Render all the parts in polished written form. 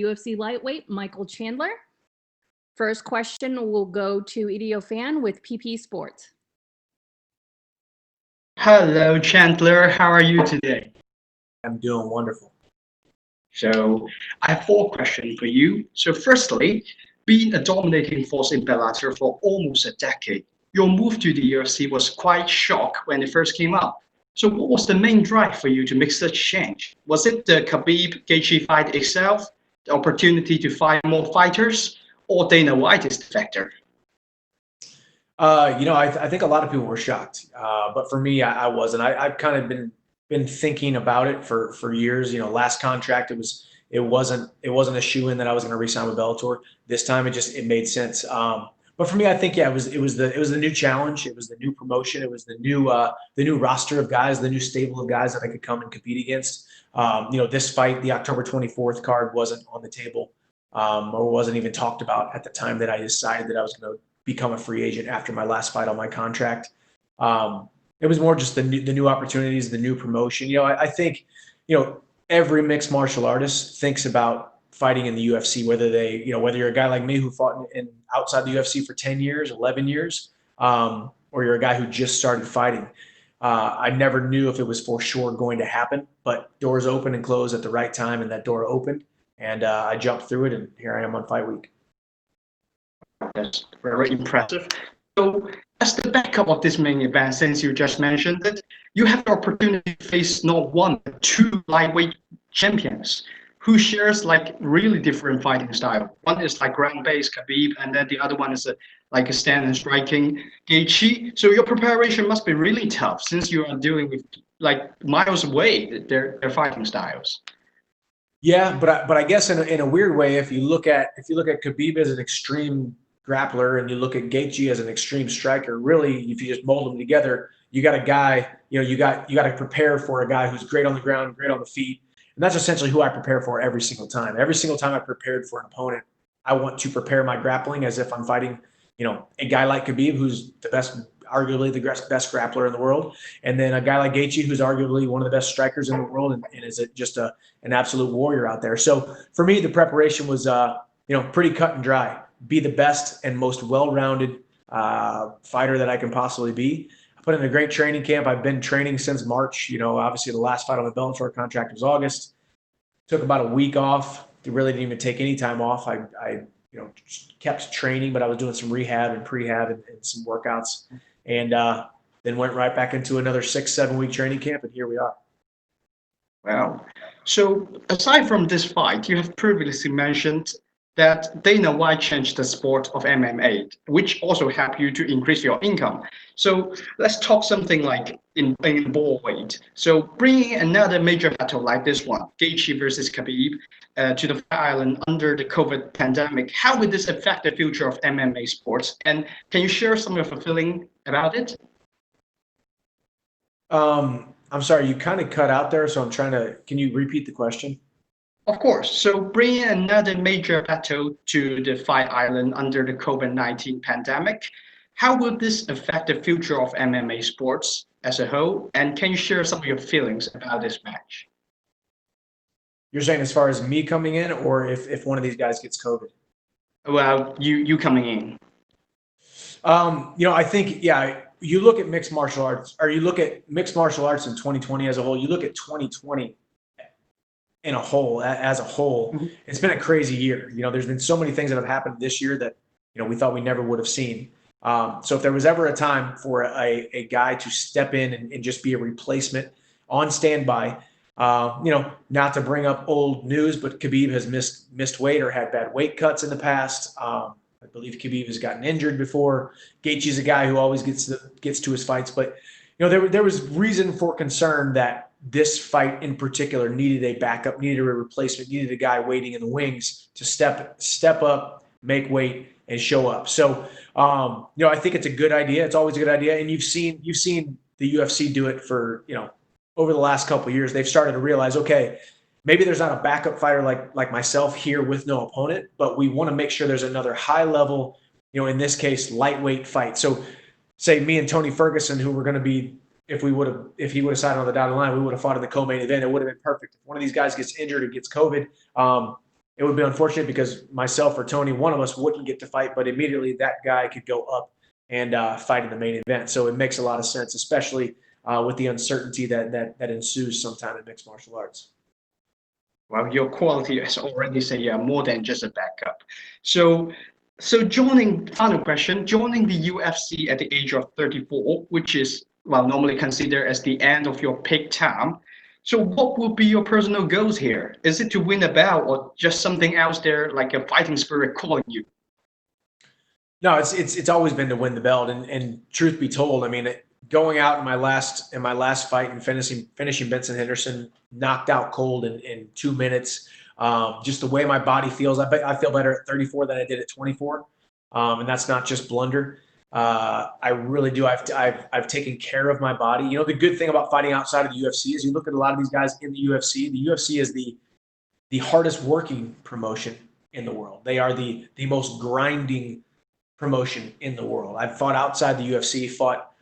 UFC lightweight, Michael Chandler. First question will go to Idio Fan with PP Sports. Hello, Chandler. How are you today? I'm doing wonderful. So I have four questions for you. So firstly, being a dominating force in Bellator for almost a decade, your move to the UFC was quite shock when it first came up. So what was the main drive for you to make such change? Was it the Khabib Gaethje fight itself, the opportunity to fight more fighters, or Dana White's factor? I think a lot of people were shocked, but for me, I wasn't. I've kind of been thinking about it for years. Last contract it wasn't a shoe-in that I was going to re-sign with Bellator. This time it made sense. But for me, I think it was the new challenge, it was the new promotion, it was the new roster of guys, the new stable of guys that I could come and compete against. This fight, the October 24th card, wasn't on the table or wasn't even talked about at the time that I decided that I was going to become a free agent after my last fight on my contract. It was more just the new opportunities, the new promotion. I think, every mixed martial artist thinks about fighting in the UFC, whether you're a guy like me who fought outside the UFC for 10 years, 11 years, or you're a guy who just started fighting. I never knew if it was for sure going to happen, but doors open and close at the right time, and that door opened, and I jumped through it, and here I am on fight week. That's very impressive. So, as the backup of this main event, since you just mentioned it, you have the opportunity to face not one but two lightweight champions who shares like really different fighting style. One is like ground-based Khabib, and then the other one is like a stand and striking Gaethje. So your preparation must be really tough since you are dealing with like miles away their fighting styles. Yeah, but I guess in a weird way, if you look at Khabib as an extreme grappler and you look at Gaethje as an extreme striker, really, if you just mold them together, you got a guy. You got to prepare for a guy who's great on the ground, great on the feet, and that's essentially who I prepare for every single time. Every single time I prepared for an opponent, I want to prepare my grappling as if I'm fighting, a guy like Khabib, who's arguably the best grappler in the world, and then a guy like Gaethje, who's arguably one of the best strikers in the world, and is just an absolute warrior out there. So for me, the preparation was pretty cut and dry. Be the best and most well-rounded fighter that I can possibly be. I put in a great training camp. I've been training since March. Obviously the last fight on the Bellator contract was August. Took about a week off. Really didn't even take any time off. I kept training, but I was doing some rehab and prehab and some workouts, and then went right back into another 6-7 week training camp, and here we are. Wow. So aside from this fight, you have previously mentioned that Dana White changed the sport of MMA, which also helped you to increase your income. So let's talk something like in ball weight. So bringing another major battle like this one, Gaethje versus Khabib, to the island under the COVID pandemic, how would this affect the future of MMA sports? And can you share some of your feeling about it? I'm sorry, you kind of cut out there, so can you repeat the question? Of course. So bringing another major battle to the fight island under the COVID-19 pandemic, how will this affect the future of MMA sports as a whole? And can you share some of your feelings about this match? You're saying as far as me coming in, or if one of these guys gets COVID? Well, you coming in. I think, you look at mixed martial arts, or you look at mixed martial arts in 2020 as a whole, you look at 2020 in a whole, as a whole, mm-hmm. It's been a crazy year. There's been so many things that have happened this year that, we thought we never would have seen. So if there was ever a time for a guy to step in and just be a replacement on standby, not to bring up old news, but Khabib has missed weight or had bad weight cuts in the past. I believe Khabib has gotten injured before. Gaethje's a guy who always gets to his fights, but there was reason for concern that this fight in particular needed a backup, needed a replacement, needed a guy waiting in the wings to step up, make weight, and show up. So I think it's a good idea. It's always a good idea, and you've seen the UFC do it for over the last couple of years. They've started to realize, okay, maybe there's not a backup fighter like myself here with no opponent, but we want to make sure there's another high level, in this case, lightweight fight. So say me and Tony Ferguson, who were going to be, if he would have signed on the dotted line, we would have fought in the co-main event. It would have been perfect. If one of these guys gets injured or gets COVID, it would be unfortunate because myself or Tony, one of us wouldn't get to fight, but immediately that guy could go up and fight in the main event. So it makes a lot of sense, especially with the uncertainty that ensues sometime in mixed martial arts. Well, your quality is already say more than just a backup. So, final question, joining the UFC at the age of 34, which is well normally considered as the end of your peak time. So, what would be your personal goals here? Is it to win a belt or just something else there, like a fighting spirit calling you? No, it's always been to win the belt, and truth be told, I mean, going out in my last fight and finishing Benson Henderson, knocked out cold in 2 minutes. Just the way my body feels, I feel better at 34 than I did at 24, and that's not just blunder. I really do. I've taken care of my body. You know, the good thing about fighting outside of the UFC is you look at a lot of these guys in the UFC. The UFC is the hardest working promotion in the world. They are the most grinding promotion in the world. I've fought outside the UFC, fought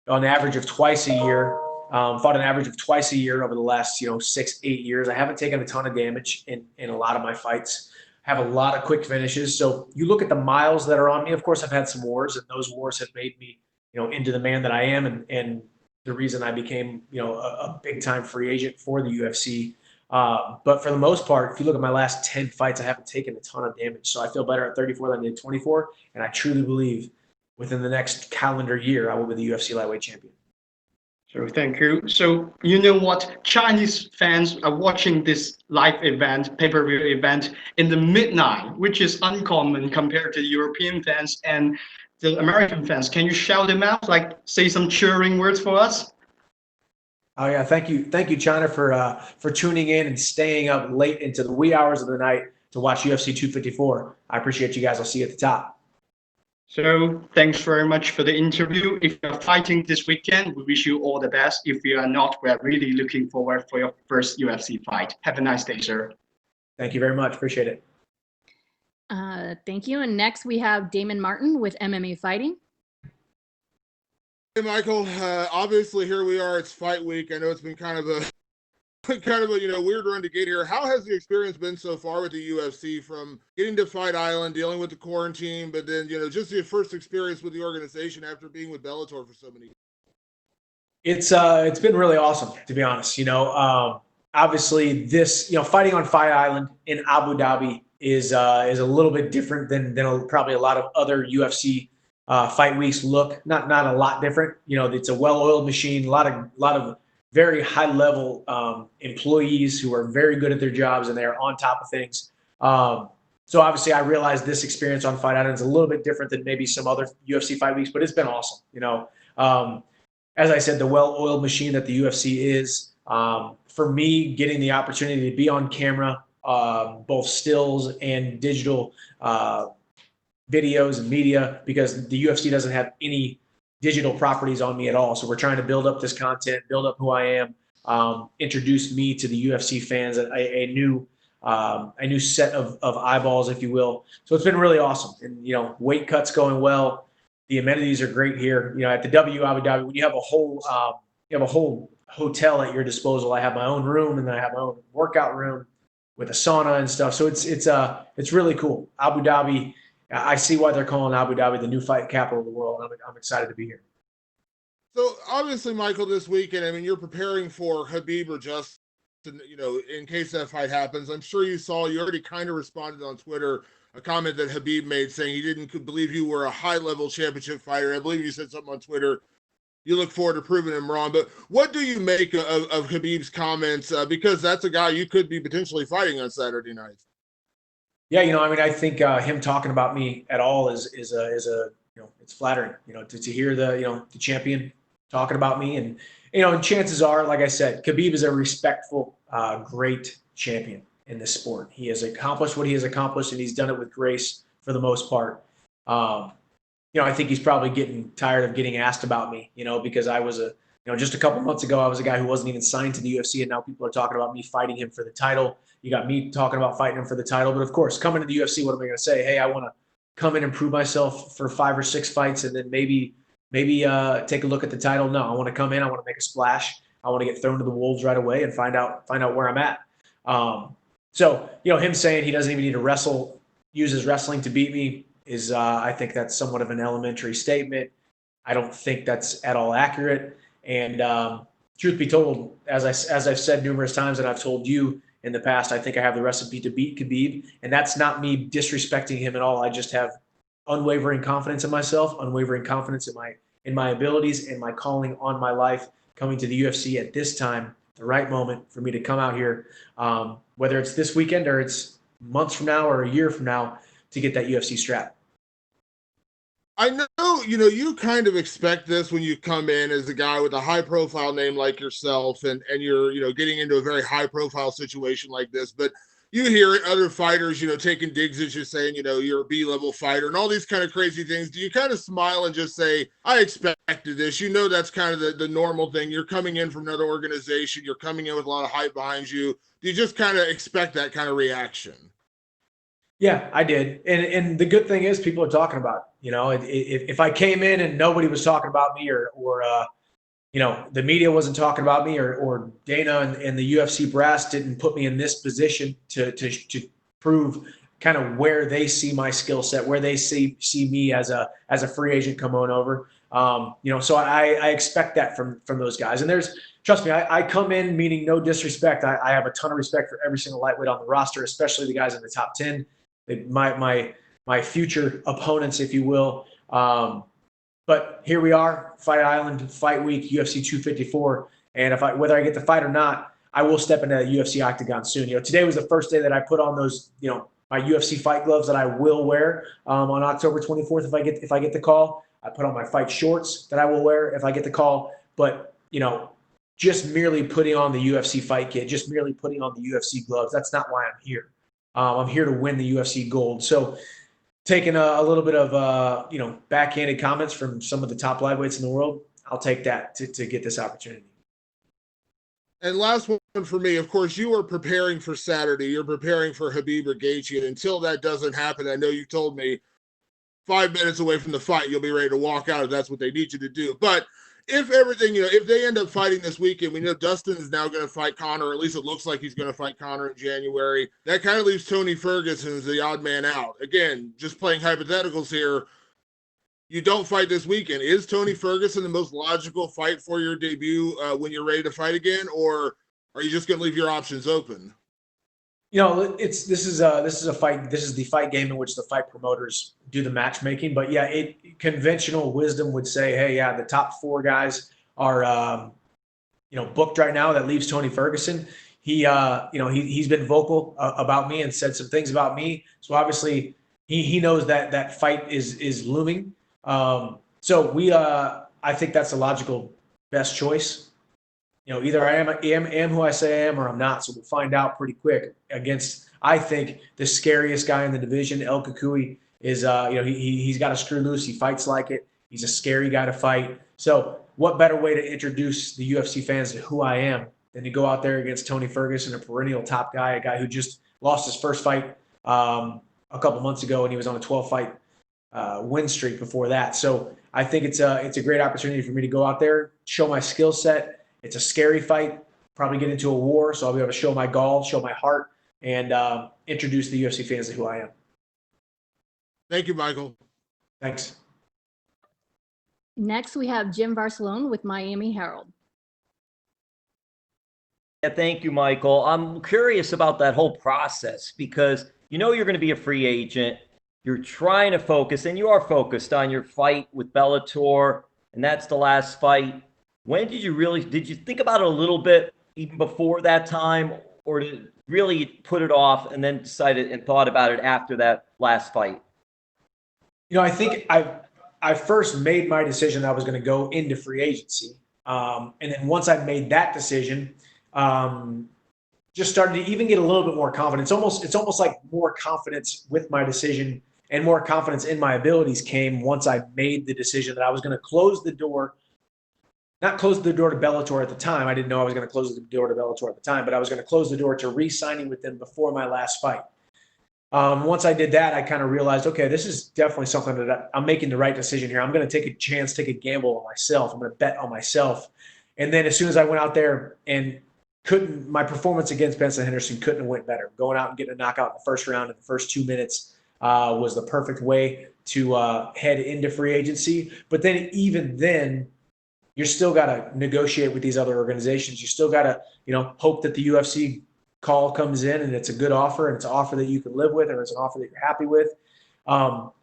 on average of twice a year, over the last 6-8 years. I haven't taken a ton of damage in a lot of my fights. I have a lot of quick finishes. So you look at the miles that are on me. Of course, I've had some wars, and those wars have made me into the man that I am, and the reason I became a big time free agent for the UFC. But for the most part, if you look at my last 10 fights, I haven't taken a ton of damage. So I feel better at 34 than I did 24. And I truly believe within the next calendar year, I will be the UFC lightweight champion. So thank you. So you know what? Chinese fans are watching this live event, pay-per-view event in the midnight, which is uncommon compared to European fans and the American fans. Can you shout them out, like say some cheering words for us? Oh yeah, thank you, China, for tuning in and staying up late into the wee hours of the night to watch UFC 254. I appreciate you guys. I'll see you at the top. So thanks very much for the interview. If you're fighting this weekend, we wish you all the best. If you are not, we're really looking forward for your first UFC fight. Have a nice day, sir. Thank you very much. Appreciate it. Thank you. And next we have Damon Martin with MMA Fighting. Hey, Michael. Obviously, here we are. It's fight week. I know it's been kind of a weird run to get here. How has the experience been so far with the UFC, from getting to Fight Island, dealing with the quarantine, but then just your first experience with the organization after being with Bellator for so many years? It's been really awesome, to be honest. Obviously this fighting on Fight Island in Abu Dhabi is a little bit different than probably a lot of other UFC fight weeks look. Not a lot different. It's a well-oiled machine. A lot of very high-level employees who are very good at their jobs, and they are on top of things. So obviously, I realize this experience on Fight Island is a little bit different than maybe some other UFC fight weeks, but it's been awesome. As I said, the well-oiled machine that the UFC is. For me, getting the opportunity to be on camera, both stills and digital videos and media, because the UFC doesn't have any digital properties on me at all. So we're trying to build up this content, build up who I am, introduce me to the UFC fans, a new set of eyeballs, if you will. So it's been really awesome. And, weight cuts going well. The amenities are great here. At the W Abu Dhabi, when you have a whole hotel at your disposal. I have my own room, and then I have my own workout room with a sauna and stuff. So it's really cool. Abu Dhabi, I see why they're calling Abu Dhabi the new fight capital of the world. I'm excited to be here. So obviously, Michael, this weekend, I mean, you're preparing for Khabib or Justin, in case that fight happens. I'm sure you already kind of responded on Twitter, a comment that Khabib made saying he didn't believe you were a high-level championship fighter. I believe you said something on Twitter. You look forward to proving him wrong. But what do you make of Khabib's comments? Because that's a guy you could be potentially fighting on Saturday night. Yeah, I think him talking about me at all is it's flattering. To hear the champion talking about me, and and chances are, like I said, Khabib is a respectful, great champion in this sport. He has accomplished what he has accomplished, and he's done it with grace for the most part. I think he's probably getting tired of getting asked about me, because I was just a couple months ago, I was a guy who wasn't even signed to the UFC, and now people are talking about me fighting him for the title. You got me talking about fighting him for the title. But of course, coming to the UFC, what am I going to say? Hey, I want to come in and prove myself for 5 or 6 fights, and then maybe take a look at the title. No, I want to come in. I want to make a splash. I want to get thrown to the wolves right away and find out where I'm at. So, him saying he doesn't even need to use his wrestling to beat me is, I think that's somewhat of an elementary statement. I don't think that's at all accurate. And truth be told, as I've said numerous times, and I've told you in the past, I think I have the recipe to beat Khabib, and that's not me disrespecting him at all. I just have unwavering confidence in myself, unwavering confidence in my abilities and my calling on my life. Coming to the UFC at this time, the right moment for me to come out here, whether it's this weekend or it's months from now or a year from now, to get that UFC strap. I know, you kind of expect this when you come in as a guy with a high profile name like yourself, and you're, getting into a very high profile situation like this, but you hear other fighters, taking digs at you, saying, you're a B-level fighter and all these kind of crazy things. Do you kind of smile and just say, I expected this? That's kind of the normal thing. You're coming in from another organization. You're coming in with a lot of hype behind you. Do you just kind of expect that kind of reaction? Yeah, I did. And the good thing is people are talking about it. If I came in and nobody was talking about me or the media wasn't talking about me or Dana and the UFC brass didn't put me in this position to prove kind of where they see my skill set, where they see me as a free agent come on over. So I expect that from those guys. And trust me, I come in meaning no disrespect. I have a ton of respect for every single lightweight on the roster, especially the guys in the top 10. My future opponents, if you will. But here we are, Fight Island, Fight Week, UFC 254. And whether I get the fight or not, I will step into the UFC octagon soon. Today was the first day that I put on those, my UFC fight gloves that I will wear on October 24th if I get the call. I put on my fight shorts that I will wear if I get the call. But just merely putting on the UFC fight kit, just merely putting on the UFC gloves, that's not why I'm here. I'm here to win the UFC gold. So taking a little bit of backhanded comments from some of the top lightweights in the world, I'll take that to get this opportunity. And last one for me, of course, you are preparing for Saturday. You're preparing for Khabib or Gaethje. And until that doesn't happen, I know you told me 5 minutes away from the fight, you'll be ready to walk out if that's what they need you to do. But if everything, if they end up fighting this weekend, we know Dustin is now going to fight Conor, or at least it looks like he's going to fight Conor in January. That kind of leaves Tony Ferguson as the odd man out. Again, just playing hypotheticals here. You don't fight this weekend. Is Tony Ferguson the most logical fight for your debut when you're ready to fight again, or are you just going to leave your options open? This is a fight. This is the fight game in which the fight promoters do the matchmaking. But yeah, conventional wisdom would say, hey, yeah, the top 4 guys are booked right now. That leaves Tony Ferguson. He's been vocal about me and said some things about me. So obviously he knows that fight is looming. I think that's the logical best choice. Either I am who I say I am, or I'm not. So we'll find out pretty quick against, I think, the scariest guy in the division. El Kukui is, he's got a screw loose. He fights like it. He's a scary guy to fight. So what better way to introduce the UFC fans to who I am than to go out there against Tony Ferguson, a perennial top guy, a guy who just lost his first fight a couple months ago, and he was on a 12-fight win streak before that. So I think it's a great opportunity for me to go out there, show my skill set. It's a scary fight, probably get into a war, so I'll be able to show my gall, show my heart, and introduce the UFC fans to who I am. Thank you, Michael. Thanks. Next, we have Jim Barcelone with Miami Herald. Yeah, thank you, Michael. I'm curious about that whole process because you're going to be a free agent. You're trying to focus, and you are focused on your fight with Bellator, and that's the last fight. When did you think about it a little bit even before that time, or did you really put it off and then decided and thought about it after that last fight? I think I first made my decision that I was going to go into free agency. And then once I made that decision, just started to even get a little bit more confidence. It's almost like more confidence with my decision and more confidence in my abilities came once I made the decision that I was going to close the door. Not close the door to Bellator at the time. I didn't know I was going to close the door to Bellator at the time, but I was going to close the door to re-signing with them before my last fight. Once I did that, I kind of realized, okay, this is definitely something that I'm making the right decision here. I'm going to take a chance, take a gamble on myself. I'm going to bet on myself. And then as soon as I went out there and my performance against Benson Henderson couldn't have went better. Going out and getting a knockout in the first round in the first 2 minutes was the perfect way to head into free agency. But then even then, you're still got to negotiate with these other organizations. You still got to, hope that the UFC call comes in and it's a good offer and it's an offer that you can live with or it's an offer that you're happy with.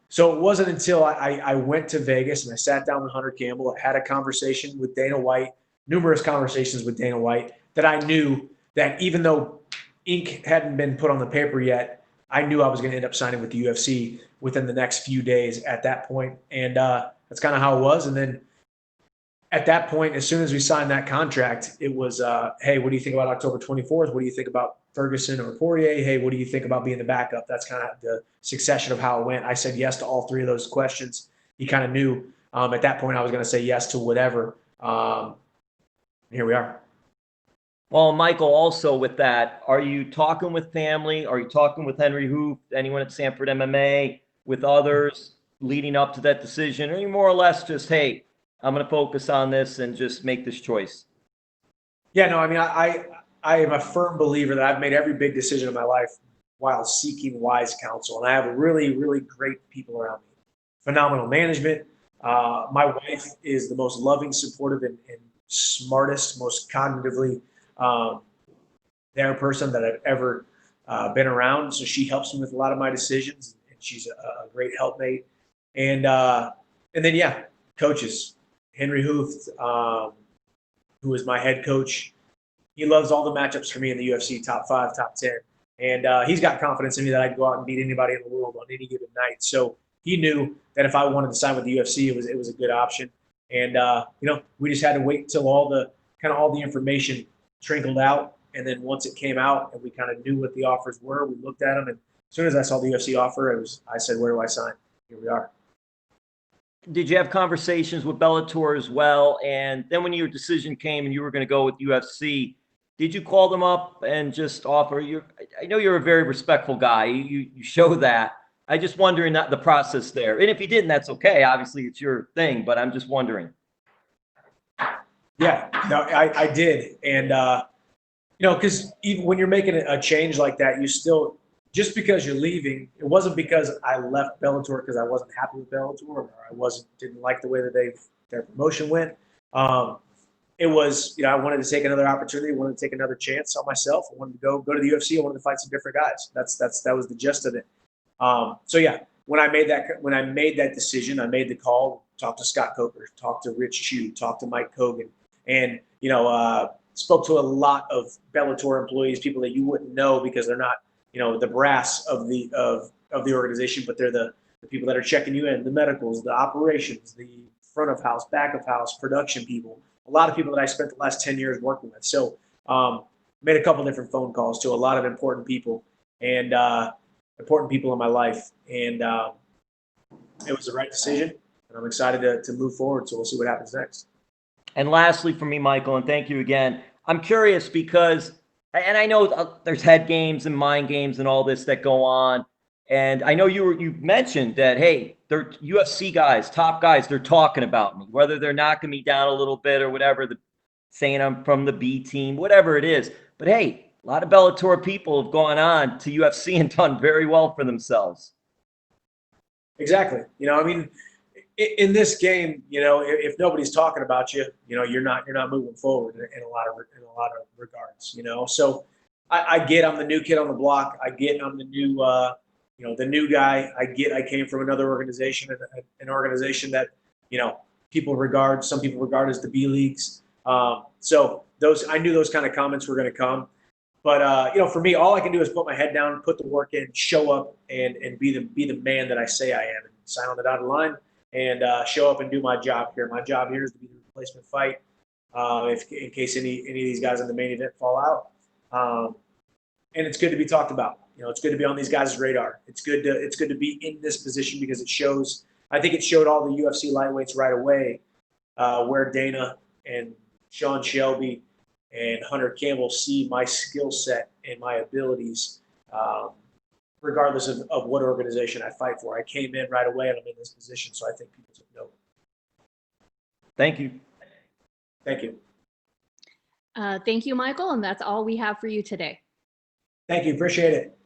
So it wasn't until I went to Vegas and I sat down with Hunter Campbell, I had a conversation with Dana White, numerous conversations with Dana White, that I knew that even though ink hadn't been put on the paper yet, I knew I was going to end up signing with the UFC within the next few days at that point. And that's kind of how it was. And then at that point, as soon as we signed that contract, it was, hey, what do you think about October 24th? What do you think about Ferguson or Poirier? Hey, what do you think about being the backup? That's kind of the succession of how it went. I said yes to all three of those questions. He kind of knew at that point I was going to say yes to whatever. Here we are. Well, Michael, also with that, are you talking with family? Are you talking with Henry Hoof, anyone at Sanford MMA, with others leading up to that decision? Or are you more or less just, hey, I'm going to focus on this and just make this choice? Yeah, no, I mean, I am a firm believer that I've made every big decision in my life while seeking wise counsel. And I have really, really great people around me. Phenomenal management. My wife is the most loving, supportive, and smartest, most cognitively there person that I've ever been around. So she helps me with a lot of my decisions, and she's a great helpmate. And then, yeah, coaches. Henry Hoof, who is my head coach, he loves all the matchups for me in the UFC, top 5, top 10. And he's got confidence in me that I can go out and beat anybody in the world on any given night. So he knew that if I wanted to sign with the UFC, it was a good option. And we just had to wait until all the information trickled out. And then once it came out and we kind of knew what the offers were, we looked at them. And as soon as I saw the UFC offer, I said, where do I sign? Here we are. Did you have conversations with Bellator as well? And then when your decision came and you were going to go with UFC, did you call them up and just offer I know you're a very respectful guy. You show that. I just wondering the process there. And if you didn't, that's okay. Obviously, it's your thing, but I'm just wondering. Yeah, no, I did. And, because even when you're making a change like that, you still, just because you're leaving, it wasn't because I left Bellator because I wasn't happy with Bellator or I didn't like the way that their promotion went. It was, I wanted to take another opportunity, I wanted to take another chance on myself. I wanted to go to the UFC. I wanted to fight some different guys. That was the gist of it. So yeah, when I made that decision, I made the call, talked to Scott Coker, talked to Rich Chew, talked to Mike Kogan, and spoke to a lot of Bellator employees, people that you wouldn't know because they're not, the brass of the organization, but they're the people that are checking you in, the medicals, the operations, the front of house, back of house, production people. A lot of people that I spent the last 10 years working with. So made a couple different phone calls to a lot of important people and important people in my life. And it was the right decision. And I'm excited to move forward. So we'll see what happens next. And lastly for me, Michael, and thank you again, I'm curious because, and I know there's head games and mind games and all this that go on. And I know you mentioned that, hey, they're UFC guys, top guys, they're talking about me, whether they're knocking me down a little bit or whatever, saying I'm from the B team, whatever it is. But hey, a lot of Bellator people have gone on to UFC and done very well for themselves. Exactly. In this game, if nobody's talking about you, you're not moving forward in a lot of regards. So I get I'm the new kid on the block. I get I'm the new the new guy. I came from another organization, an organization that some people regard as the B leagues. So I knew those kind of comments were going to come. But for me, all I can do is put my head down, put the work in, show up, and be the man that I say I am, and sign on the dotted line. And show up and do my job here. My job here is to be the replacement fight in case any of these guys in the main event fall out. And it's good to be talked about. It's good to be on these guys' radar. It's good to be in this position because it shows. I think it showed all the UFC lightweights right away where Dana and Sean Shelby and Hunter Campbell see my skill set and my abilities. Regardless of what organization I fight for. I came in right away and I'm in this position, so I think people took note. Thank you. Thank you. Thank you, Michael, and that's all we have for you today. Thank you. Appreciate it.